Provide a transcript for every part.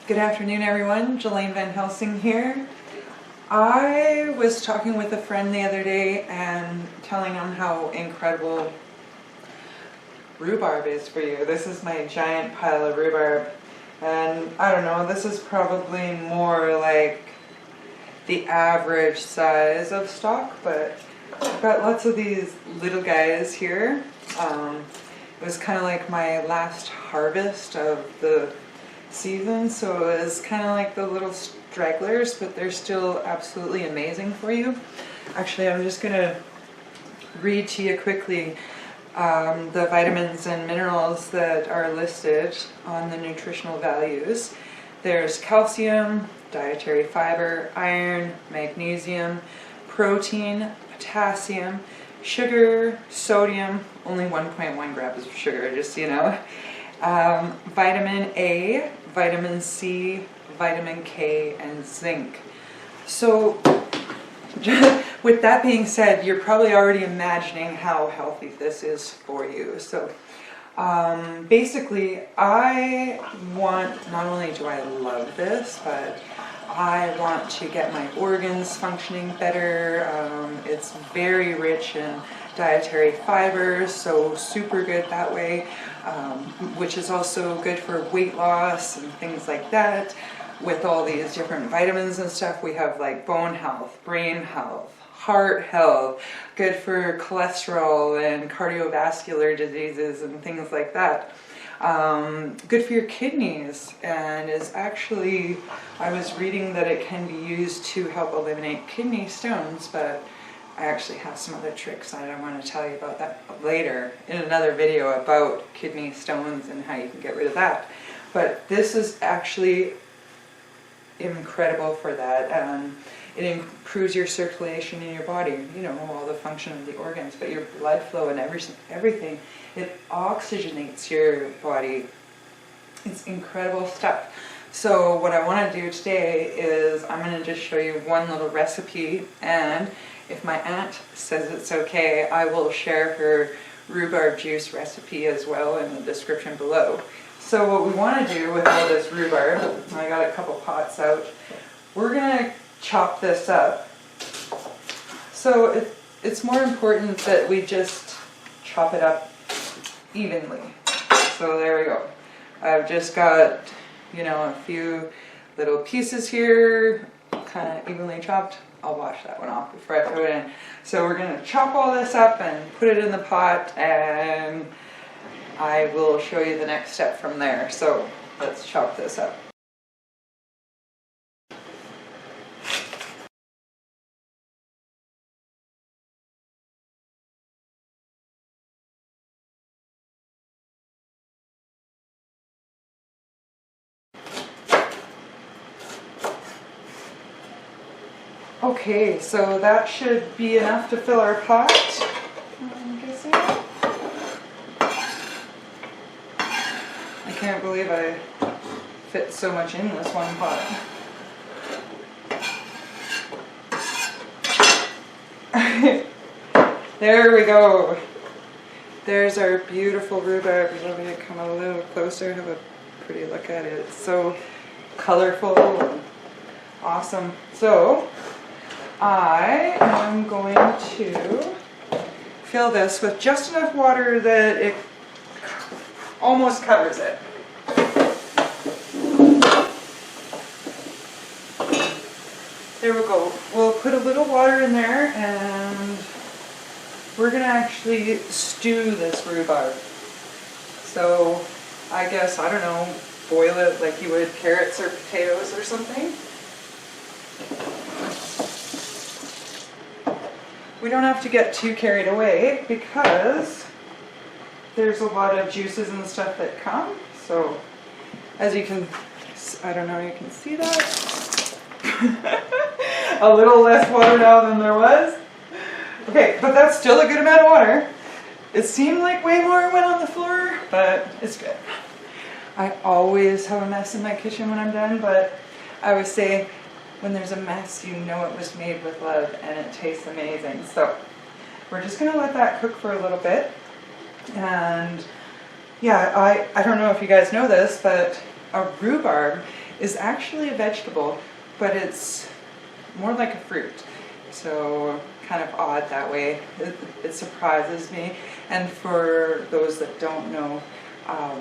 Good afternoon, everyone. Jelaine VanHelsing here. I was talking with a friend the other day and telling him how incredible rhubarb is for you. This is my giant pile of rhubarb, and I don't know, this is probably more like the average size of stock, but I've got lots of these little guys here. It was kind of like my last harvest of the season, so it was kind of like the little stragglers, but they're still absolutely amazing for you. Actually, I'm just going to read to you quickly the vitamins and minerals that are listed on the nutritional values. There's calcium, dietary fiber, iron, magnesium, protein, potassium, sugar, sodium, only 1.1 grams of sugar, just so you know, vitamin A, vitamin C, vitamin K, and zinc. So with that being said, you're probably already imagining how healthy this is for you. So basically, I want, not only do I love this, but I want to get my organs functioning better. It's very rich in dietary fibers, so super good that way, which is also good for weight loss and things like that. With all these different vitamins and stuff, we have like bone health, brain health, heart health, good for cholesterol and cardiovascular diseases and things like that. Good for your kidneys, and is actually, I was reading that it can be used to help eliminate kidney stones, but I actually have some other tricks and I want to tell you about that later in another video about kidney stones and how you can get rid of that. But this is actually incredible for that. It improves your circulation in your body, you know, all the function of the organs, but your blood flow and everything. It oxygenates your body. It's incredible stuff. So what I want to do today is I'm going to just show you one little recipe, and if my aunt says it's okay, I will share her rhubarb juice recipe as well in the description below. So what we want to do with all this rhubarb, I got a couple pots out, we're going to chop this up. So it's more important that we just chop it up evenly. So there we go. I've just got, you know, a few little pieces here, kind of evenly chopped. I'll wash that one off before I throw it in. So we're going to chop all this up and put it in the pot, and I will show you the next step from there. So let's chop this up. Okay, so that should be enough to fill our pot, I'm guessing. I can't believe I fit so much in this one pot. There we go. There's our beautiful rhubarb. Let me come a little closer, have a pretty look at it. It's so colorful and awesome. So I am going to fill this with just enough water that it almost covers it. There we go. We'll put a little water in there, and we're going to actually stew this rhubarb. So I guess, I don't know, boil it like you would carrots or potatoes or something. We don't have to get too carried away because there's a lot of juices and stuff that come. So as you can, I don't know, you can see that. A little less water now than there was. Okay, but that's still a good amount of water. It seemed like way more went on the floor, but it's good. I always have a mess in my kitchen when I'm done, but I always say, when there's a mess, you know it was made with love, and it tastes amazing. So we're just going to let that cook for a little bit. And yeah, I don't know if you guys know this, but a rhubarb is actually a vegetable, but it's more like a fruit. So kind of odd that way. It surprises me. And for those that don't know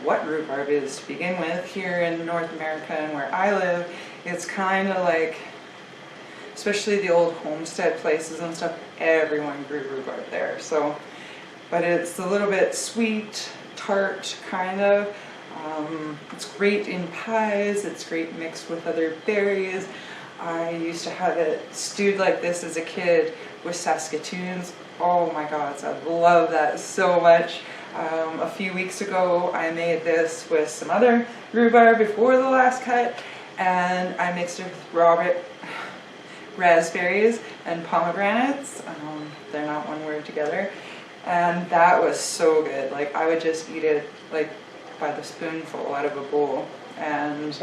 what rhubarb is to begin with, here in North America and where I live, it's kind of like, especially the old homestead places and stuff, everyone grew rhubarb there. So, but it's a little bit sweet, tart kind of. It's great in pies, it's great mixed with other berries. I used to have it stewed like this as a kid with Saskatoons. Oh my God, I love that so much. A few weeks ago I made this with some other rhubarb before the last cut, and I mixed it with raspberries and pomegranates. They're not one word together. And that was so good. Like, I would just eat it like by the spoonful out of a bowl. And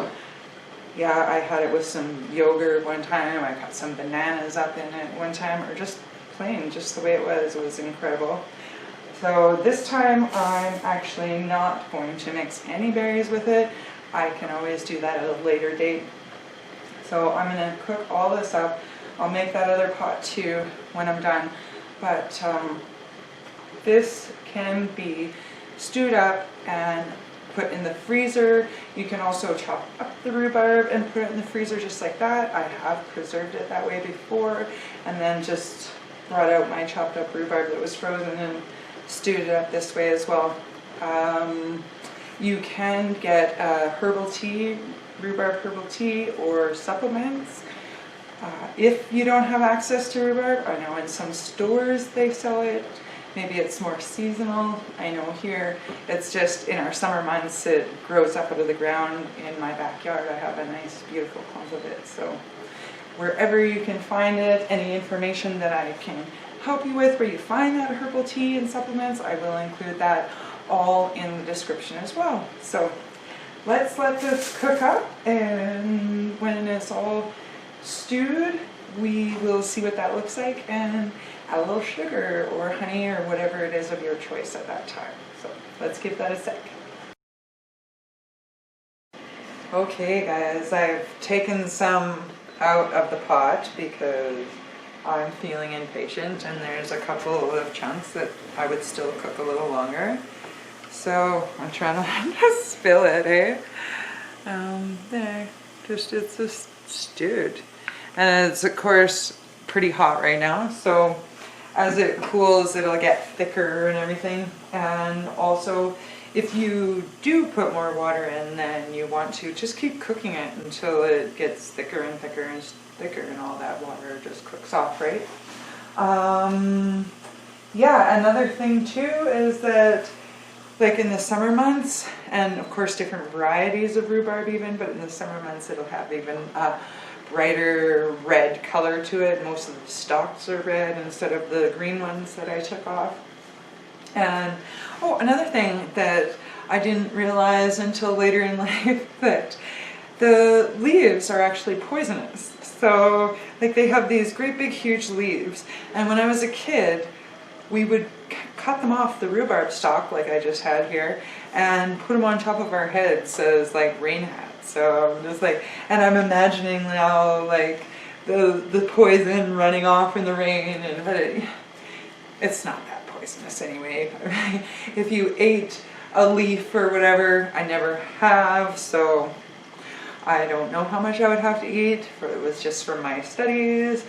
yeah, I had it with some yogurt one time. I got some bananas up in it one time, or just plain, just the way it was. It was incredible. So this time I'm actually not going to mix any berries with it. I can always do that at a later date. So I'm going to cook all this up. I'll make that other pot too when I'm done. But this can be stewed up and put in the freezer. You can also chop up the rhubarb and put it in the freezer just like that. I have preserved it that way before, and then just brought out my chopped up rhubarb that was frozen and stewed it up this way as well. You can get herbal tea, rhubarb herbal tea, or supplements. If you don't have access to rhubarb, I know in some stores they sell it. Maybe it's more seasonal. I know here it's just in our summer months it grows up out of the ground in my backyard. I have a nice beautiful clump of it. So wherever you can find it, any information that I can help you with where you find that herbal tea and supplements, I will include that all in the description as well. So let's let this cook up, and when it's all stewed, we will see what that looks like and add a little sugar or honey or whatever it is of your choice at that time. So let's give that a sec. Okay guys, I've taken some out of the pot because I'm feeling impatient, and there's a couple of chunks that I would still cook a little longer. So I'm trying not to spill it, eh? There, it's just stewed. And it's of course pretty hot right now, so as it cools it'll get thicker and everything. And also, if you do put more water in than you want to, just keep cooking it until it gets thicker and thicker and thicker, and all that water just cooks off, right? Yeah, another thing too is that, like in the summer months, and of course different varieties of rhubarb even, but in the summer months it'll have even a brighter red color to it. Most of the stalks are red instead of the green ones that I took off. And oh, another thing that I didn't realize until later in life, that the leaves are actually poisonous. So like they have these great big huge leaves, and when I was a kid we would cut them off the rhubarb stalk like I just had here and put them on top of our heads as like rain hats. So I'm just like, and I'm imagining now like the poison running off in the rain, and but it's not that poisonous anyway. If you ate a leaf or whatever, I never have, so I don't know how much I would have to eat. It was just from my studies.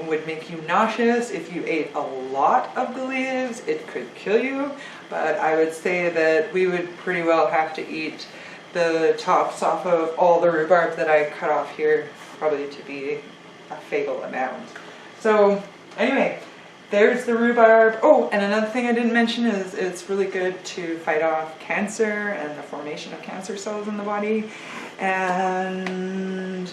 Would make you nauseous. If you ate a lot of the leaves, it could kill you. But I would say that we would pretty well have to eat the tops off of all the rhubarb that I cut off here, probably to be a fatal amount. So anyway, there's the rhubarb. Oh, and another thing I didn't mention is it's really good to fight off cancer and the formation of cancer cells in the body. And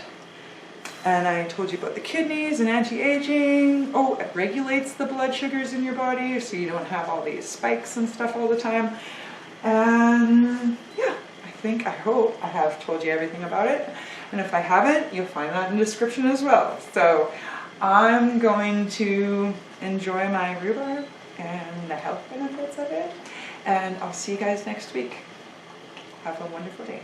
I told you about the kidneys and anti-aging. Oh, it regulates the blood sugars in your body so you don't have all these spikes and stuff all the time. And yeah, I hope I have told you everything about it. And if I haven't, you'll find that in the description as well. So I'm going to enjoy my rhubarb and the health benefits of it. And I'll see you guys next week. Have a wonderful day.